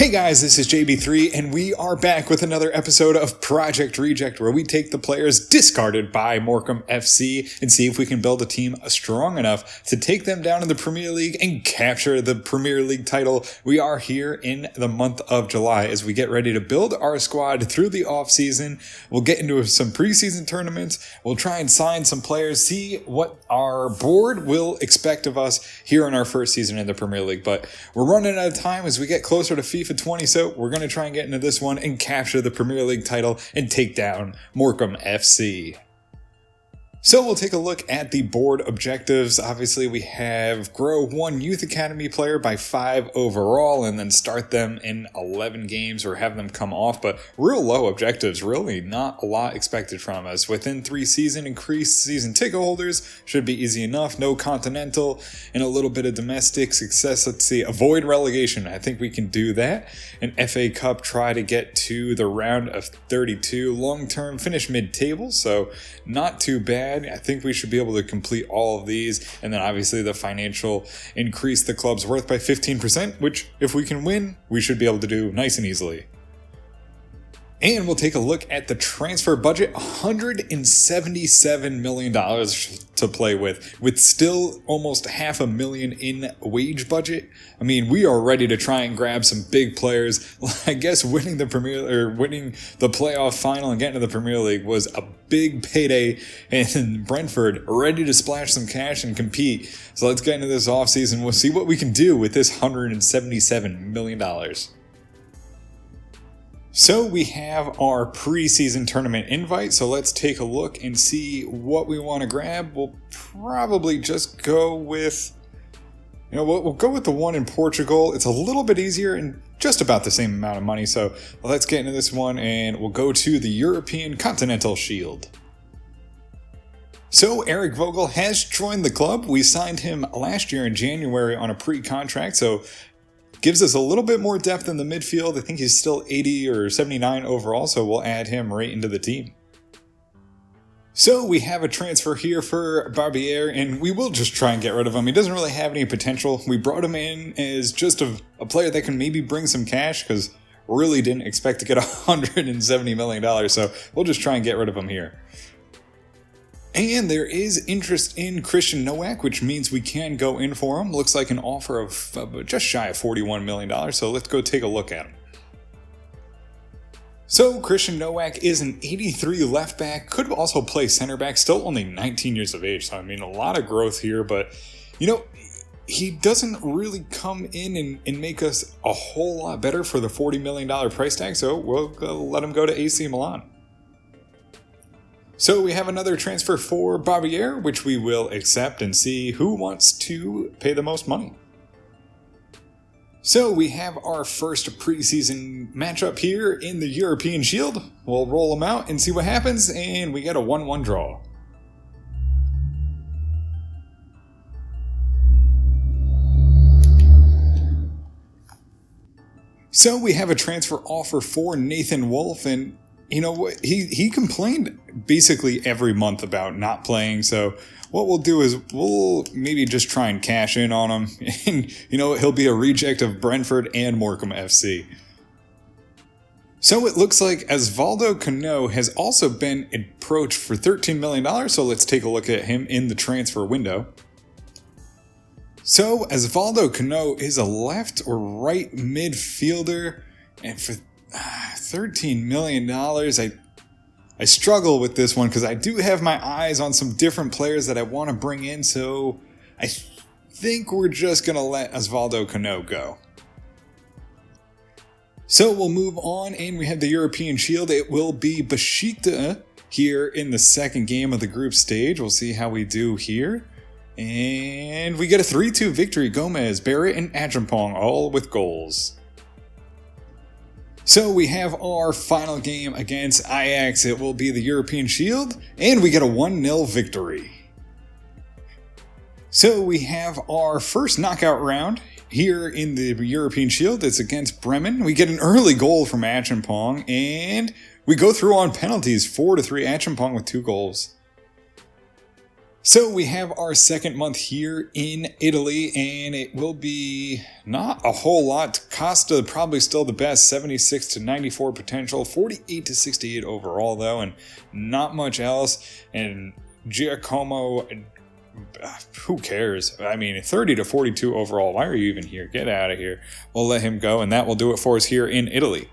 Hey guys, this is JB3 and we are back with another episode of Project Reject where we take the players discarded by Morecambe FC and see if we can build a team strong enough to take them down in the Premier League and capture the Premier League title. We are here in the month of July as we get ready to build our squad through the off season. We'll get into some preseason tournaments. We'll try and sign some players, see what our board will expect of us here in our first season in the Premier League. But we're running out of time as we get closer to FIFA 20, so we're going to try and get into this one and capture the Premier League title and take down Morecambe FC. So we'll take a look at the board objectives. Obviously, we have grow 1 youth academy player by 5 overall and then start them in 11 games or have them come off. But real low objectives, really not a lot expected from us. Within 3 season, increase season ticket holders should be easy enough. No continental and a little bit of domestic success. Let's see, avoid relegation. I think we can do that. An FA Cup, try to get to the round of 32. Long-term, finish mid-table, so not too bad. I think we should be able to complete all of these. And then obviously the financial, increase the club's worth by 15%, which if we can win, we should be able to do nice and easily. And we'll take a look at the transfer budget, $177 million to play with still almost $500,000 in wage budget. I mean, we are ready to try and grab some big players. I guess winning the playoff final and getting to the Premier League was a big payday, and Brentford ready to splash some cash and compete. So let's get into this offseason. We'll see what we can do with this $177 million. So we have our preseason tournament invite, so let's take a look and see what we want to grab. We'll probably just go with, we'll go with the one in Portugal. It's a little bit easier and just about the same amount of money, so let's get into this one and we'll go to the European Continental Shield. So Eric Vogel has joined the club. We signed him last year in January on a pre-contract, so gives us a little bit more depth in the midfield. I think he's still 80 or 79 overall, so we'll add him right into the team. So we have a transfer here for Barbier, and we will just try and get rid of him. He doesn't really have any potential. We brought him in as just a player that can maybe bring some cash, because really didn't expect to get $170 million, so we'll just try and get rid of him here. And there is interest in Christian Nowak, which means we can go in for him. Looks like an offer of just shy of $41 million, so let's go take a look at him. So Christian Nowak is an 83 left back, could also play center back, still only 19 years of age, so I mean a lot of growth here, but he doesn't really come in and make us a whole lot better for the $40 million price tag, so we'll let him go to AC Milan. So we have another transfer for Barbier, which we will accept and see who wants to pay the most money. So we have our first preseason matchup here in the European Shield. We'll roll them out and see what happens, and we get a 1-1 draw. So we have a transfer offer for Nathan Wolf, and you know what? He complained basically every month about not playing, so what we'll do is we'll maybe just try and cash in on him, and he'll be a reject of Brentford and Morecambe FC. So it looks like Osvaldo Cano has also been approached for $13 million, so let's take a look at him in the transfer window. So Osvaldo Cano is a left or right midfielder, and for $13 million, I struggle with this one because I do have my eyes on some different players that I want to bring in, so I think we're just going to let Osvaldo Cano go. So we'll move on, and we have the European Shield. It will be Besiktas here in the second game of the group stage. We'll see how we do here. And we get a 3-2 victory. Gomez, Barrett, and Achampong all with goals. So we have our final game against Ajax. It will be the European Shield, and we get a 1-0 victory. So we have our first knockout round here in the European Shield. It's against Bremen. We get an early goal from Achampong, and we go through on penalties, 4-3 Achampong with 2 goals. So we have our second month here in Italy, and it will be not a whole lot. Costa probably still the best, 76 to 94 potential, 48 to 68 overall though, and not much else. And Giacomo, who cares? I mean, 30 to 42 overall. Why are you even here? Get out of here. We'll let him go, and that will do it for us here in Italy.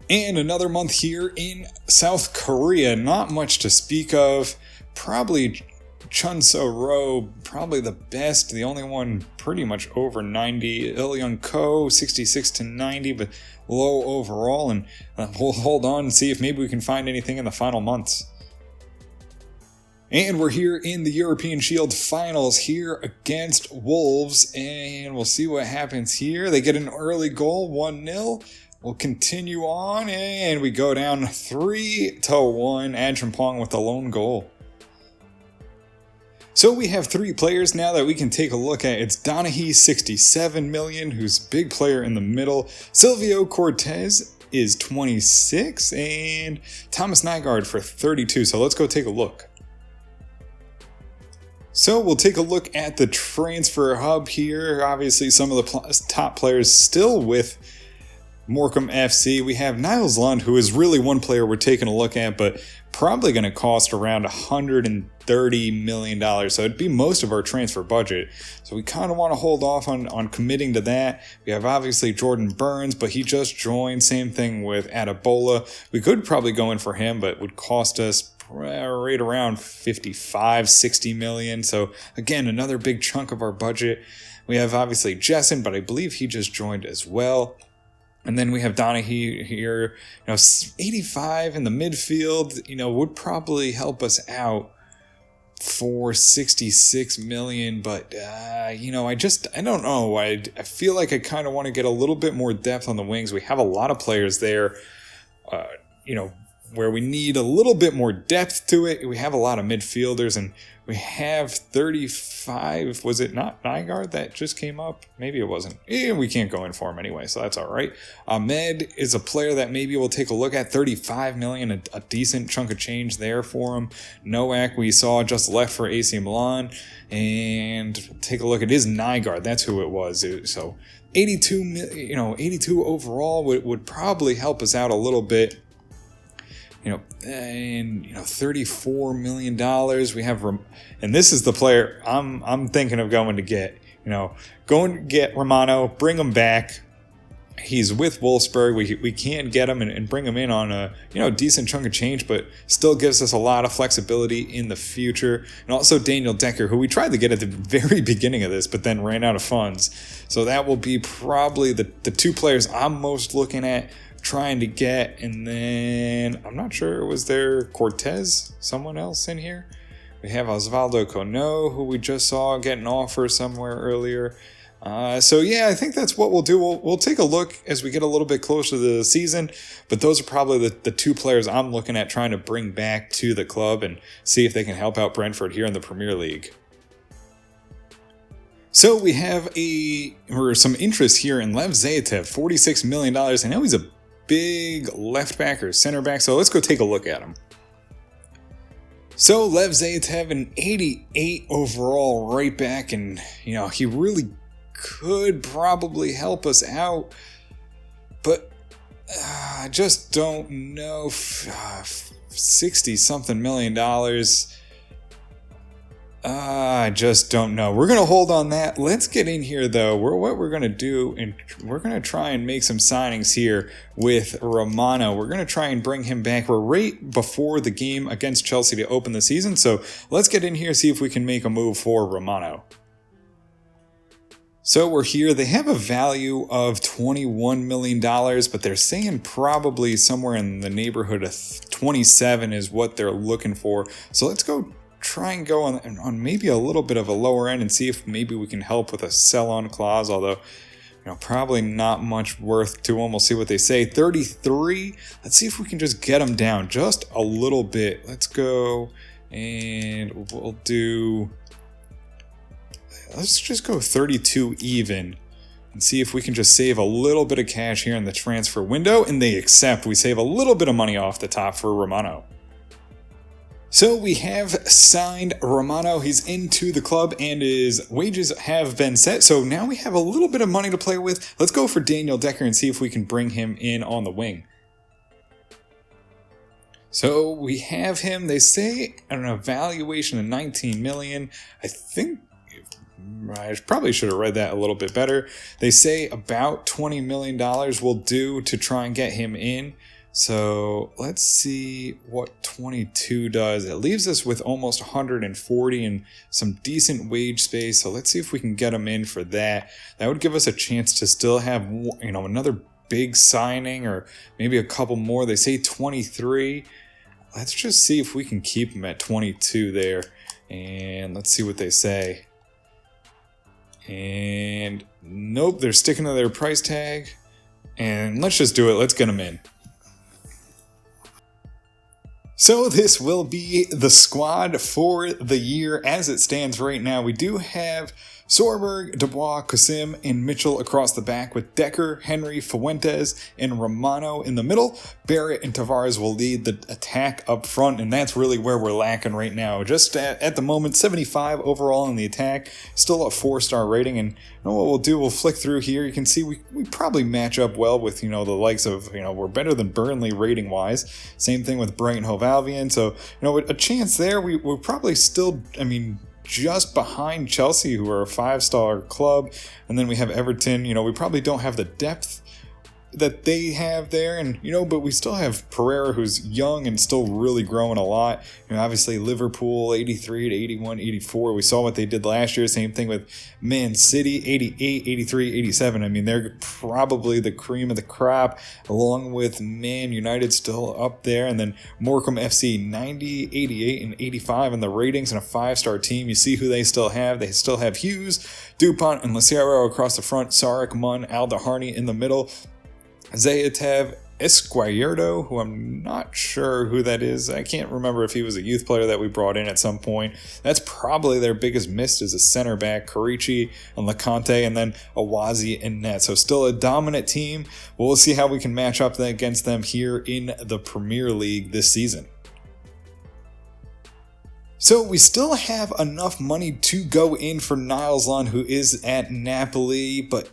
And another month here in South Korea. Not much to speak of. Probably Chun-So-Ro, probably the best, the only one pretty much over 90. Il Ko, 66 to 90, but low overall. And we'll hold on and see if maybe we can find anything in the final months. And we're here in the European Shield Finals here against Wolves, and we'll see what happens here. They get an early goal, 1-0. We'll continue on, and we go down 3-1. Adrampong with the lone goal. So we have three players now that we can take a look at. It's Donaghy, 67 million, who's a big player in the middle. Silvio Cortez is 26, and Thomas Nygaard for 32. So let's go take a look. So we'll take a look at the transfer hub here. Obviously, some of the top players still with Morecambe FC. We have Niles Lund, who is really one player we're taking a look at, but probably going to cost around $130 million. So it'd be most of our transfer budget. So we kind of want to hold off on committing to that. We have obviously Jordan Burns, but he just joined. Same thing with Adebola. We could probably go in for him, but it would cost us right around 55-60 million. So again, another big chunk of our budget. We have obviously Jessen, but I believe he just joined as well. And then we have Donaghy here, 85 in the midfield, would probably help us out for 66 million. But, I don't know. I feel like I kind of want to get a little bit more depth on the wings. We have a lot of players there, where we need a little bit more depth to it. We have a lot of midfielders, and we have 35. Was it not Nygaard that just came up? Maybe it wasn't. We can't go in for him anyway, so that's all right. Ahmed is a player that maybe we'll take a look at. 35 million, a decent chunk of change there for him. Noak, we saw just left for AC Milan. And take a look at his Nygaard. That's who it was. So 82 overall would probably help us out a little bit. $34 million. We have, and this is the player I'm thinking of going to get. Going to get Romano, bring him back. He's with Wolfsburg. We can't get him and bring him in on a decent chunk of change, but still gives us a lot of flexibility in the future. And also Daniel Decker, who we tried to get at the very beginning of this, but then ran out of funds. So that will be probably the two players I'm most looking at trying to get. And then I'm not sure, was there Cortez, someone else in here? We have Osvaldo Cono, who we just saw get an offer somewhere earlier. So yeah, I think that's what we'll do. We'll take a look as we get a little bit closer to the season, but those are probably the two players I'm looking at trying to bring back to the club and see if they can help out Brentford here in the Premier League. So we have some interest here in Lev Zayatev, $46 million. I know he's a big left back or center back, so let's go take a look at him. So Lev Zayatev, an 88 overall right back, and he really could probably help us out, but I just don't know. 60-something million. I just don't know. We're going to hold on that. Let's get in here, though. What we're going to do, and we're going to try and make some signings here with Romano. We're going to try and bring him back. We're right before the game against Chelsea to open the season, so let's get in here, see if we can make a move for Romano. So we're here. They have a value of $21 million, but they're saying probably somewhere in the neighborhood of 27 is what they're looking for. So let's go try and go on maybe a little bit of a lower end and see if maybe we can help with a sell-on clause, although probably not much worth to them. We'll see what they say. 33. Let's see if we can just get them down just a little bit. Let's go and we'll do... Let's just go 32 even and see if we can just save a little bit of cash here in the transfer window, and they accept. We save a little bit of money off the top for Romano. So we have signed Romano. He's into the club and his wages have been set. So now we have a little bit of money to play with. Let's go for Daniel Decker and see if we can bring him in on the wing. So we have him. They say an evaluation of 19 million. I think I probably should have read that a little bit better. They say about $20 million will do to try and get him in. So let's see what 22 does. It leaves us with almost 140 and some decent wage space. So let's see if we can get him in for that. That would give us a chance to still have, another big signing or maybe a couple more. They say 23. Let's just see if we can keep him at 22 there. And let's see what they say. And nope, they're sticking to their price tag. And let's just do it. Let's get him in. So this will be the squad for the year as it stands right now. We do have Sorberg, Dubois, Kasim, and Mitchell across the back with Decker, Henry, Fuentes, and Romano in the middle. Barrett and Tavares will lead the attack up front, and that's really where we're lacking right now. Just at the moment, 75 overall in the attack, still a 4-star rating, and what we'll do, we'll flick through here. You can see we probably match up well with, the likes of, we're better than Burnley rating-wise. Same thing with Brighton Hove Albion, so, a chance there. We're probably still, just behind Chelsea, who are a 5-star club, and then we have Everton. We probably don't have the depth that they have there, and but we still have Pereira, who's young and still really growing a lot. Obviously Liverpool 83 to 81, 84. We saw what they did last year. Same thing with Man City 88, 83, 87. They're probably the cream of the crop, along with Man United still up there, and then Morecambe FC 90, 88, and 85 in the ratings, and a 5-star team. You see who they still have. They still have Hughes, Dupont, and Lucero across the front. Sarek, Munn, Aldaharni in the middle. Zayatev Esquierdo, who I'm not sure who that is. I can't remember if he was a youth player that we brought in at some point. That's probably their biggest miss as a center back. Karichi and Lacante, and then Awazi and net. So still a dominant team. We'll see how we can match up against them here in the Premier League this season. So we still have enough money to go in for Niles Lund, who is at Napoli, but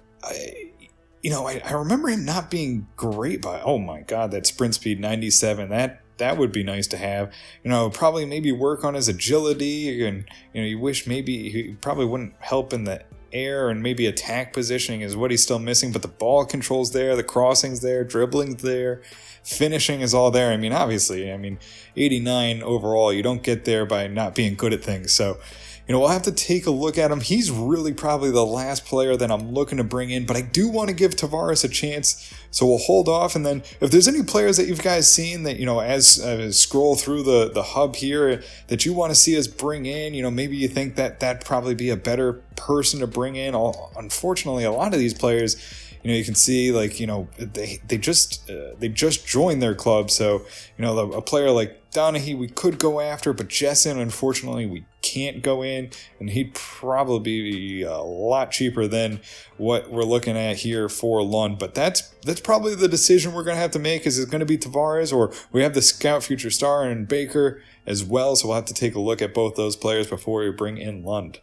I remember him not being great, but oh my god, that sprint speed 97, that would be nice to have. Probably maybe work on his agility, and you wish maybe he probably wouldn't help in the air, and maybe attack positioning is what he's still missing, but the ball control's there, the crossing's there, dribbling's there, finishing is all there. Obviously, 89 overall, you don't get there by not being good at things, so we'll have to take a look at him. He's really probably the last player that I'm looking to bring in, but I do want to give Tavares a chance, so we'll hold off. And then if there's any players that you've guys seen that, as I scroll through the hub here, that you want to see us bring in, maybe you think that'd probably be a better person to bring in. Unfortunately, a lot of these players, you can see they just joined their club, so a player like Donaghy we could go after, but Jessen, unfortunately, we can't go in, and he'd probably be a lot cheaper than what we're looking at here for Lund. But that's probably the decision we're going to have to make. Is it going to be Tavares, or we have the Scout Future Star and Baker as well, so we'll have to take a look at both those players before we bring in Lund.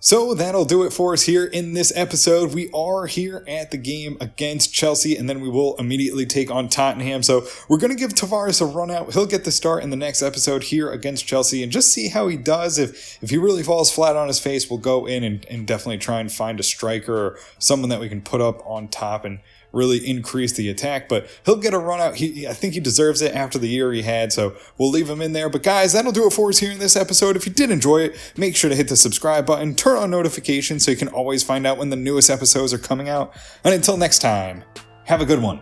So that'll do it for us here in this episode. We are here at the game against Chelsea, and then we will immediately take on Tottenham. So we're going to give Tavares a run out. He'll get the start in the next episode here against Chelsea and just see how he does. If he really falls flat on his face, we'll go in and definitely try and find a striker or someone that we can put up on top and really increase the attack, but he'll get a run out. I think he deserves it after the year he had, so we'll leave him in there. But guys, that'll do it for us here in this episode. If you did enjoy it, make sure to hit the subscribe button, turn on notifications so you can always find out when the newest episodes are coming out. And until next time, have a good one.